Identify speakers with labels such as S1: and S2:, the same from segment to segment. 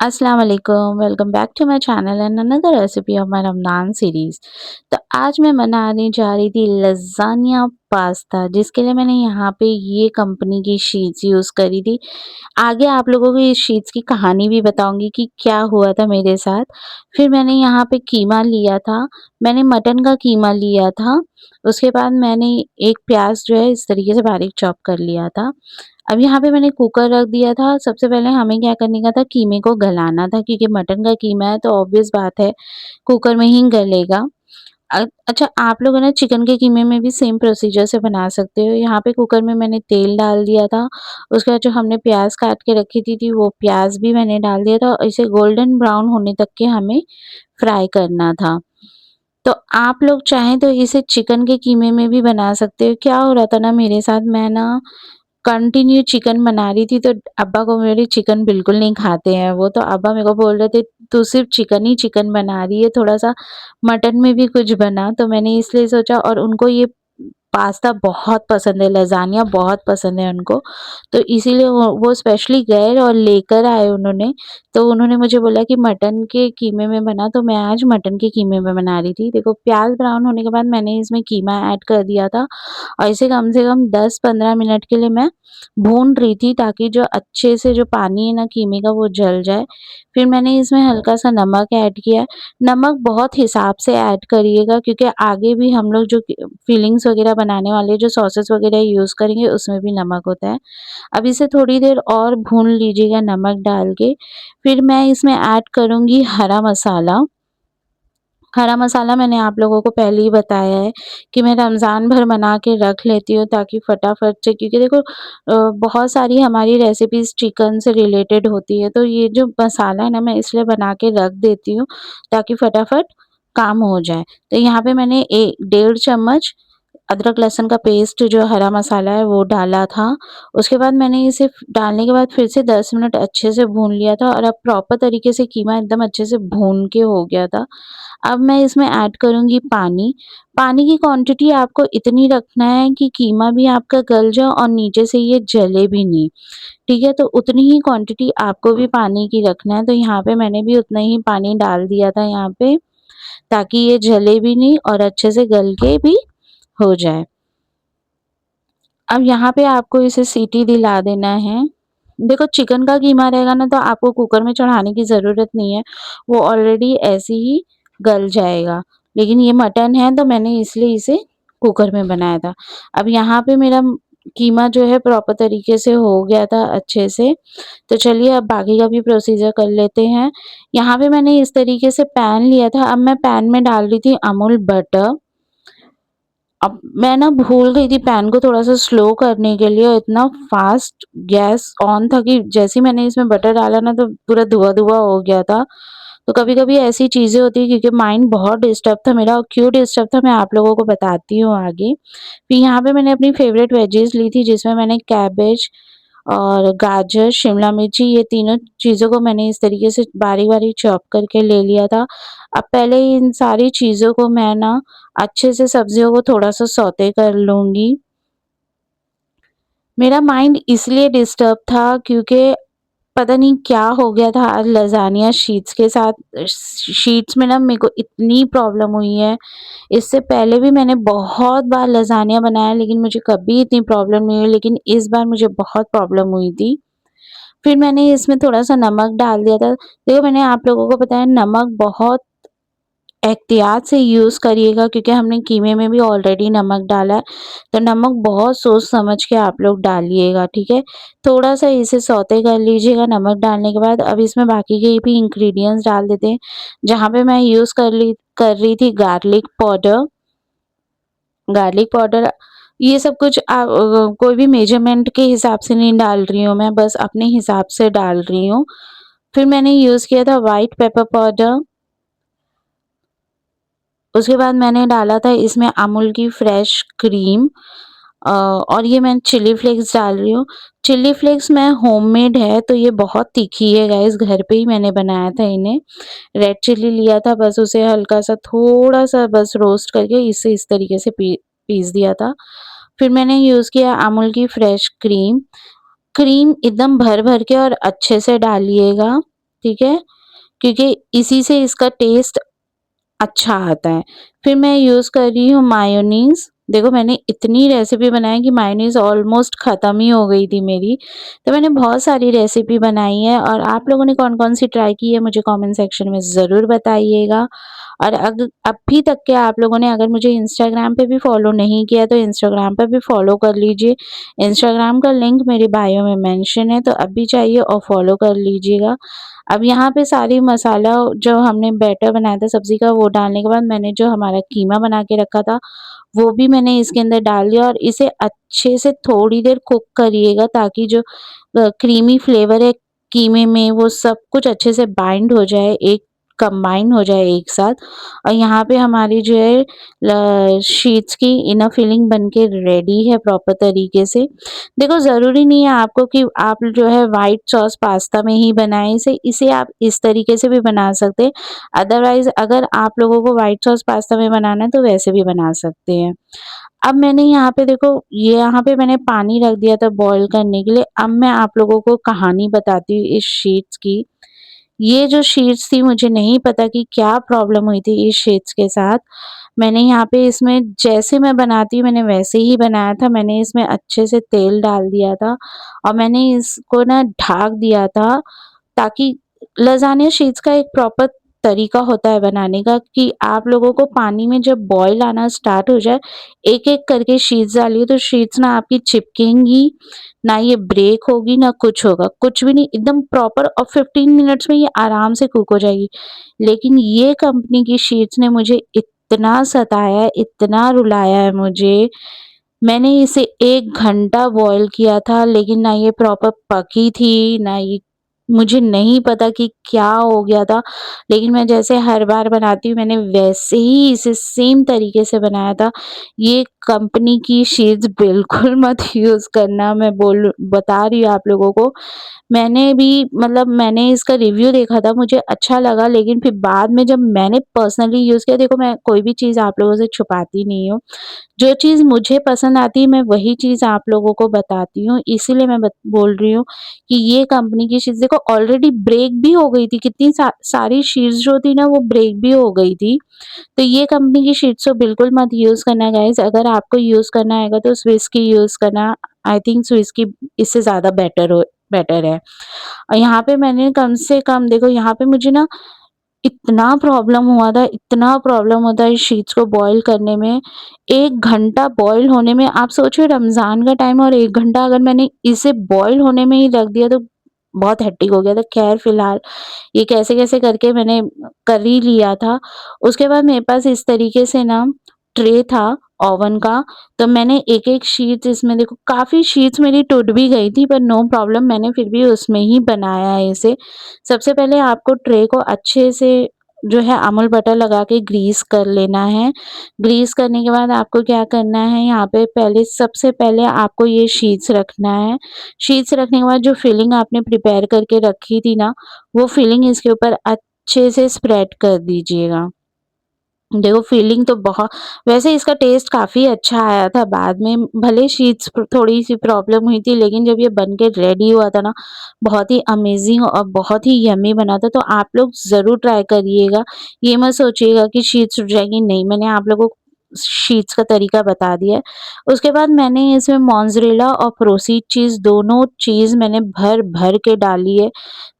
S1: अस्सलाम वालेकुम, welcome back to my channel and another recipe of my Ramzan series. तो आज मैं बनाने जा रही थी लज़ानिया पास्ता, जिसके लिए मैंने यहाँ पे ये कंपनी की शीट्स यूज़ करी थी। आगे आप लोगों को इस शीट्स की कहानी भी बताऊँगी कि क्या हुआ था मेरे साथ। फिर मैंने यहाँ पे कीमा लिया था, मैंने मटन का कीमा लिया था, उसके बाद मैंने एक प्याज़ जो है इस तरीके से बारीक चॉप कर लिया था। अब यहाँ पे मैंने कुकर रख दिया था। सबसे पहले हमें क्या करने का था, कीमे को गलाना था क्योंकि मटन का कीमा है तो ऑब्वियस बात है कुकर में ही गलेगा। अच्छा, आप लोग है ना चिकन के कीमे में भी सेम प्रोसीजर से बना सकते हो। यहाँ पे कुकर में मैंने तेल डाल दिया था, उसके बाद जो हमने प्याज़ काट के रखी थी वो प्याज़ भी मैंने डाल दिया था और इसे गोल्डन ब्राउन होने तक के हमें फ्राई करना था। तो आप लोग चाहें तो इसे चिकन के कीमे में भी बना सकते हो। क्या हो रहा था ना मेरे साथ, मैं ना कंटिन्यू चिकन बना रही थी तो अब्बा को मेरे चिकन बिल्कुल नहीं खाते हैं वो, तो अब्बा मेरे को बोल रहे थे तू सिर्फ़ चिकन ही चिकन बना रही है, थोड़ा-सा मटन में भी कुछ बना। तो मैंने इसलिए सोचा, और उनको ये पास्ता बहुत पसंद है, लज़ानिया बहुत पसंद है उनको। तो इसीलिए वो स्पेशली गए और लेकर आए उन्होंने। तो उन्होंने मुझे बोला कि मटन के कीमे में बना, तो मैं आज मटन के कीमे में बना रही थी। देखो, प्याज़ ब्राउन होने के बाद मैंने इसमें कीमा ऐड कर दिया था और इसे कम से कम 10-15 मिनट के लिए मैं भून रही थी ताकि जो अच्छे से जो पानी है ना कीमे का वो जल जाए। फिर मैंने इसमें हल्का-सा नमक ऐड किया है। नमक बहुत हिसाब से ऐड करिएगा क्योंकि आगे भी हम लोग जो फिलिंग्स वगैरह बनाने वाले जो सॉसेस वगैरह यूज़ करेंगे उसमें भी नमक होता है। अब इसे थोड़ी देर और भून लीजिएगा नमक डाल के। फिर मैं इसमें ऐड करूँगी हरा मसाला। हरा मसाला मैंने आप लोगों को पहले ही बताया है कि मैं रमज़ान भर बना के रख लेती हूँ ताकि फटाफट से, क्योंकि देखो बहुत सारी हमारी रेसिपीज़ चिकन से रिलेटेड होती है, तो ये जो मसाला है ना मैं इसलिए बना के रख देती हूँ ताकि फटाफट काम हो जाए। तो यहाँ पे मैंने 1 डेढ़ चम्मच अदरक लहसुन का पेस्ट जो हरा मसाला है वो डाला था। उसके बाद मैंने इसे डालने के बाद फिर से 10 मिनट अच्छे से भून लिया था और अब प्रॉपर तरीके से कीमा एकदम अच्छे से भून के हो गया था। अब मैं इसमें ऐड करूँगी पानी। पानी की क्वांटिटी आपको इतनी रखना है कि कीमा भी आपका गल जाए और नीचे से ये जले भी नहीं, ठीक है? तो उतनी ही क्वांटिटी आपको भी पानी की रखना है। तो यहाँ पे मैंने भी उतना ही पानी डाल दिया था यहाँ पे, ताकि ये जले भी नहीं और अच्छे से गल के भी हो जाए। अब यहाँ पे आपको इसे सीटी दिला देना है। देखो, चिकन का कीमा रहेगा ना तो आपको कुकर में चढ़ाने की ज़रूरत नहीं है, वो ऑलरेडी ऐसे ही गल जाएगा। लेकिन ये मटन है तो मैंने इसलिए इसे कुकर में बनाया था। अब यहाँ पे मेरा कीमा जो है प्रॉपर तरीके से हो गया था अच्छे से। तो चलिए अब बाकी का भी प्रोसीजर कर लेते हैं। यहाँ पे मैंने इस तरीके से पैन लिया था, अब मैं पैन में डाल रही थी अमूल बटर। अब मैं ना भूल गई थी पैन को थोड़ा-सा स्लो करने के लिए और इतना फ़ास्ट गैस ऑन था कि जैसे ही मैंने इसमें बटर डाला ना तो पूरा धुआँ-धुआँ हो गया था। तो कभी-कभी ऐसी चीज़ें होती हैं क्योंकि माइंड बहुत डिस्टर्ब था मेरा, और क्यों डिस्टर्ब था मैं आप लोगों को बताती हूँ आगे। फिर यहाँ पे मैंने अपनी फ़ेवरेट वेजीज़ ली थी जिसमें मैंने कैबेज और गाजर, शिमला मिर्ची, ये तीनों चीज़ों को मैंने इस तरीके से बारीक-बारीक चॉप करके ले लिया था। अब पहले इन सारी चीज़ों को मैं ना अच्छे से सब्जियों को थोड़ा-सा सौते कर लूँगी। मेरा माइंड इसलिए डिस्टर्ब था क्योंकि पता नहीं क्या हो गया था आज लज़ानिया शीट्स के साथ। शीट्स में ना मेरे को इतनी प्रॉब्लम हुई है। इससे पहले भी मैंने बहुत बार लज़ानिया बनाया लेकिन मुझे कभी इतनी प्रॉब्लम नहीं हुई, लेकिन इस बार मुझे बहुत प्रॉब्लम हुई थी। फिर मैंने इसमें थोड़ा-सा नमक डाल दिया था। देखो, मैंने आप लोगों को बताया नमक बहुत एहतियात से यूज़ करिएगा क्योंकि हमने कीमे में भी ऑलरेडी नमक डाला है, तो नमक बहुत सोच समझ के आप लोग डालिएगा, ठीक है? थोड़ा-सा इसे सौते कर लीजिएगा नमक डालने के बाद। अब इसमें बाकी के भी इंग्रीडिएंट्स डाल देते हैं, जहाँ पे मैं यूज़ कर रही थी गार्लिक पाउडर। ये सब कुछ कोई भी मेजरमेंट के हिसाब से नहीं डाल रही हूँ मैं, बस अपने हिसाब से डाल रही हूँ। फिर मैंने यूज़ किया था व्हाइट पेपर पाउडर। उसके बाद मैंने डाला था इसमें अमूल की फ्रेश क्रीम, और ये मैं चिली फ्लेक्स डाल रही हूँ। चिली फ्लेक्स मैं होममेड है तो ये बहुत तीखी है गाइस, घर पे ही मैंने बनाया था इन्हें। रेड चिली लिया था, बस उसे हल्का-सा थोड़ा-सा बस रोस्ट करके इसे इस तरीके से पीस दिया था। फिर मैंने यूज़ किया अमूल की फ्रेश क्रीम। क्रीम एकदम भर-भर के और अच्छे से डालिएगा, ठीक है? क्योंकि इसी से इसका टेस्ट अच्छा आता है। फिर मैं यूज़ कर रही हूँ मायोनीज़। देखो मैंने इतनी रेसिपी बनाई कि मायोनीज़ ऑलमोस्ट ख़त्म ही हो गई थी मेरी। तो मैंने बहुत सारी रेसिपी बनाई है और आप लोगों ने कौन-कौन सी ट्राई की है मुझे कमेंट सेक्शन में ज़रूर बताइएगा। और अभी तक के आप लोगों ने अगर मुझे इंस्टाग्राम पे भी फ़ॉलो नहीं किया तो इंस्टाग्राम पे भी फ़ॉलो कर लीजिए। इंस्टाग्राम का लिंक मेरी बायो में मेंशन है तो अभी जाइए और फ़ॉलो कर लीजिएगा। अब यहाँ पे सारी मसाला जो हमने बैटर बनाया था सब्ज़ी का वो डालने के बाद मैंने जो हमारा कीमा बना के रखा था, वो भी मैंने इसके अंदर डाल दिया और इसे अच्छे से थोड़ी देर कुक करिएगा ताकि जो क्रीमी फ्लेवर है कीमे में वो सब कुछ अच्छे से बाइंड हो जाए, एक कंबाइन हो जाए एक साथ। और यहाँ पे हमारी जो है शीट्स की इनर फिलिंग बन के रेडी है प्रॉपर तरीके से। देखो ज़रूरी नहीं है आपको कि आप जो है व्हाइट सॉस पास्ता में ही बनाएँ इसे आप इस तरीके से भी बना सकते हैं। अदरवाइज़ अगर आप लोगों को व्हाइट सॉस पास्ता में बनाना है तो वैसे भी बना सकते हैं। अब मैंने यहाँ पे देखो ये यहाँ पे मैंने पानी रख दिया था बॉयल करने के लिए। अब मैं आप लोगों को कहानी बताती हूँ इस शीट्स की। ये जो शीट्स थी मुझे नहीं पता कि क्या प्रॉब्लम हुई थी इस शीट्स के साथ। मैंने यहाँ पे इसमें जैसे मैं बनाती हूँ मैंने वैसे ही बनाया था। मैंने इसमें अच्छे से तेल डाल दिया था और मैंने इसको ना ढक दिया था ताकि लज़ानिया शीट्स का एक प्रॉपर तरीका होता है बनाने का कि आप लोगों को पानी में जब बॉयल आना स्टार्ट हो जाए, एक-एक करके शीट्स डालिए तो शीट्स ना आपकी चिपकेंगी, ना ये ब्रेक होगी, ना कुछ होगा, कुछ भी नहीं एकदम प्रॉपर और 15 मिनट्स में ये आराम से कुक हो जाएगी। लेकिन ये कंपनी की शीट्स ने मुझे इतना सताया है, इतना रुलाया है मुझे, मैंने इसे 1 घंटा बॉयल किया था लेकिन ना ये प्रॉपर पकी थी, ना ये मुझे नहीं पता कि क्या हो गया था, लेकिन मैं जैसे हर बार बनाती हूँ मैंने वैसे ही इसे सेम तरीके से बनाया था। ये कंपनी की शीट्स बिल्कुल मत यूज़ करना मैं बता रही हूँ आप लोगों को। मैंने भी मतलब मैंने इसका रिव्यू देखा था मुझे अच्छा लगा लेकिन फिर बाद में जब मैंने पर्सनली यूज़ किया देखो मैं कोई भी चीज़ आप लोगों से छुपाती नहीं हूँ। जो चीज़ मुझे पसंद आती है मैं वही चीज़ आप लोगों को बताती हूँ, इसीलिए मैं बोल रही हूँ कि ये कंपनी की चीज़ देखो ऑलरेडी ब्रेक भी हो गई थी, कितनी सारी शीट्स जो थी ना वो ब्रेक भी हो गई थी। तो ये कंपनी की शीट्स तो बिल्कुल मत यूज़ करना गाइज़, अगर आपको यूज़ करना आएगा तो स्विस की यूज़ करना, आई थिंक स्विस की इससे ज़्यादा बेटर है। और यहाँ पे मैंने कम से कम देखो यहाँ पे मुझे ना इतना प्रॉब्लम हुआ था, इतना प्रॉब्लम होता है इस शीट्स को बॉयल करने में। 1 घंटा बॉयल होने में आप सोचिए रमज़ान का टाइम और 1 घंटा अगर मैंने इसे बॉयल होने में ही रख दिया तो बहुत हेक्टिक हो गया था। ख़ैर फ़िलहाल ये कैसे-कैसे करके मैंने कर ही लिया था। उसके बाद मेरे पास इस तरीके से ना ट्रे था ओवन का, तो मैंने एक-एक शीट्स इसमें देखो काफ़ी शीट्स मेरी टूट भी गई थी पर नो प्रॉब्लम मैंने फिर भी उसमें ही बनाया है इसे। सबसे पहले आपको ट्रे को अच्छे से जो है अमूल बटर लगा के ग्रीस कर लेना है। ग्रीस करने के बाद आपको क्या करना है यहाँ पे पहले सबसे पहले आपको ये शीट्स रखना है। शीट्स रखने के बाद जो फिलिंग आपने प्रिपेयर करके रखी थी ना, वो फिलिंग इसके ऊपर अच्छे से स्प्रेड कर दीजिएगा। देखो फीलिंग तो वैसे इसका टेस्ट काफ़ी अच्छा आया था बाद में भले शीट्स थोड़ी-सी प्रॉब्लम हुई थी लेकिन जब ये बन के रेडी हुआ था ना, बहुत ही अमेज़िंग और बहुत ही यम्मी बना था। तो आप लोग ज़रूर ट्राई करिएगा। ये मत सोचिएगा कि शीट्स छूट जाएगी, नहीं मैंने आप लोगों को शीट्स का तरीका बता दिया है। उसके बाद मैंने इसमें मोज़रेला और प्रोसीड चीज़ दोनों चीज़ मैंने भर-भर के डाली है।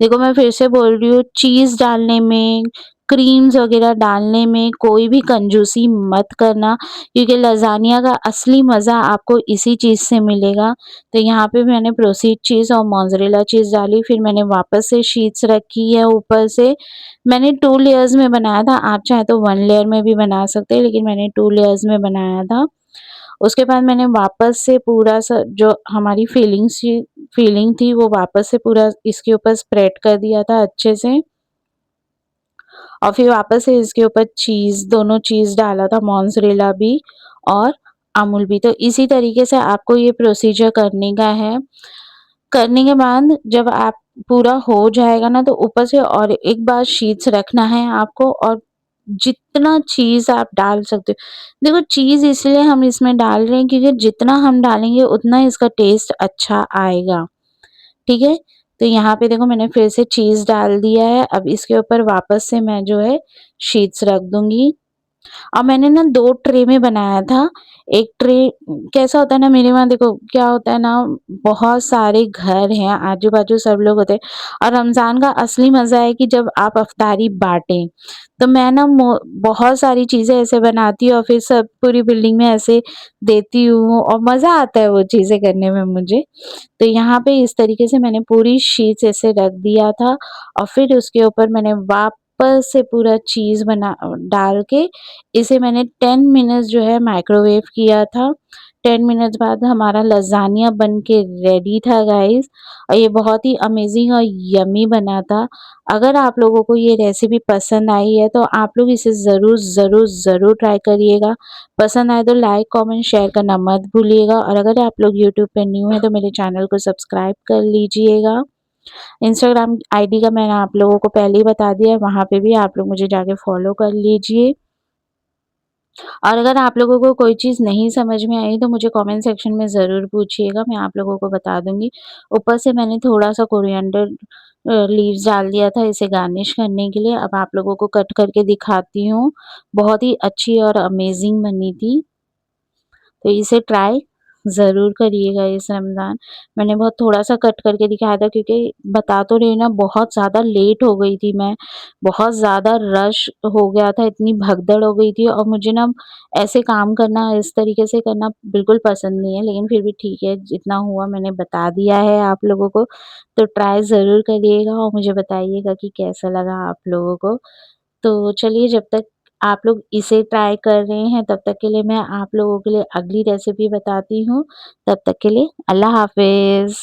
S1: देखो मैं फिर से बोल रही हूँ चीज़ डालने में क्रीम्स वग़ैरह डालने में कोई भी कंजूसी मत करना क्योंकि लज़ानिया का असली मज़ा आपको इसी चीज़ से मिलेगा। तो यहाँ पे मैंने प्रोसीड चीज़ और मोज़रेला चीज़ डाली फिर मैंने वापस से शीट्स रखी है ऊपर से। मैंने 2 लेयर्स में बनाया था, आप चाहें तो 1 लेयर में भी बना सकते हैं लेकिन मैंने 2 लेयर्स में बनाया था। उसके बाद मैंने वापस से पूरा सा जो हमारी फीलिंग थी वो वापस से पूरा इसके ऊपर स्प्रेड कर दिया था अच्छे से। और फिर वापस से इसके ऊपर चीज़ दोनों चीज़ डाला था मोज़रेला भी और अमूल भी। तो इसी तरीके से आपको ये प्रोसीजर करने का है। करने के बाद जब आप पूरा हो जाएगा ना तो ऊपर से और एक बार शीट्स रखना है आपको और जितना चीज़ आप डाल सकते हो। देखो चीज़ इसलिए हम इसमें डाल रहे हैं क्योंकि जितना हम डालेंगे उतना इसका टेस्ट अच्छा आएगा। ठीक है? तो यहाँ पे देखो मैंने फिर से चीज़ डाल दिया है। अब इसके ऊपर वापस से मैं जो है शीट्स रख दूँगी। और मैंने ना 2 ट्रे में बनाया था। एक ट्रे कैसा होता है ना, मेरे वहाँ देखो क्या होता है ना, बहुत सारे घर हैं, आजू-बाजू सब लोग होते हैं और रमज़ान का असली मज़ा है कि जब आप इफ्तारी बाँटें। तो मैं ना बहुत सारी चीज़ें ऐसे बनाती हूँ और फिर सब पूरी बिल्डिंग में ऐसे देती हूँ और मज़ा आता है वो चीज़ें करने में मुझे। तो यहाँ पे इस तरीके से मैंने पूरी शीट्स ऐसे रख दिया था और फिर उसके ऊपर मैंने वापस से पूरा चीज़ डाल के इसे मैंने 10 मिनट्स जो है माइक्रोवेव किया था। 10 मिनट्स बाद हमारा लज़ानिया बन के रेडी था गाइस और ये बहुत ही अमेज़िंग और यम्मी बना था। अगर आप लोगों को ये रेसिपी पसंद आई है तो आप लोग इसे ज़रूर, ज़रूर, ज़रूर ट्राई करिएगा। पसंद आए तो लाइक, कमेंट, शेयर करना मत भूलिएगा और अगर आप लोग यूट्यूब पे न्यू हैं तो मेरे चैनल को सब्सक्राइब कर लीजिएगा। इंस्टाग्राम आईडी का मैंने आप लोगों को पहले ही बता दिया है, वहाँ पे भी आप लोग मुझे जाके फॉलो कर लीजिए। और अगर आप लोगों को कोई चीज़ नहीं समझ में आई तो मुझे कमेंट सेक्शन में ज़रूर पूछिएगा, मैं आप लोगों को बता दूँगी। ऊपर से मैंने थोड़ा-सा कोरिएंडर लीव्स डाल दिया था इसे गार्निश करने के लिए। अब आप लोगों को कट करके दिखाती हूँ। बहुत ही अच्छी और अमेज़िंग बनी थी। तो इसे ट्राई ज़रूर करिएगा इस रमज़ान। मैंने बहुत थोड़ा-सा कट करके दिखाया था क्योंकि बता तो रही हूँ ना, बहुत ज़्यादा लेट हो गई थी मैं, बहुत ज़्यादा रश हो गया था, इतनी भगदड़ हो गई थी और मुझे ना ऐसे काम करना, इस तरीके से करना बिल्कुल पसंद नहीं है। लेकिन फिर भी ठीक है, जितना हुआ मैंने बता दिया है आप लोगों को, तो ट्राई ज़रूर करिएगा और मुझे बताइएगा कि कैसा लगा आप लोगों को। तो चलिए, जब तक आप लोग इसे ट्राई कर रहे हैं तब तक के लिए मैं आप लोगों के लिए अगली रेसिपी बताती हूँ। तब तक के लिए अल्लाह हाफ़िज़।